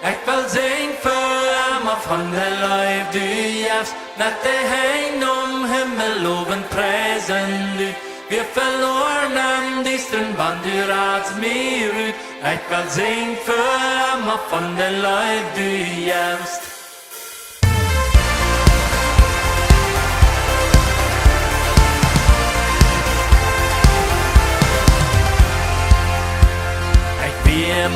Ik wil zing voor maar van de lijf du juist. Met de hein om himmel loven prijzen nu. Wir verloren am diestern Band du rats mir ut. Ik wil zing voor maar van de lijf du juist.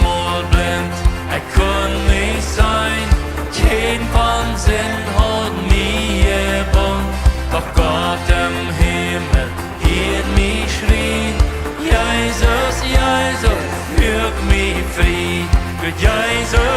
Mal blind, ik kon niet zijn. Geen van zin had mij gebond. Doch Gott im Himmel hielt mich schrien. Jesus, Jesus, führt mich frei. Mit Jesus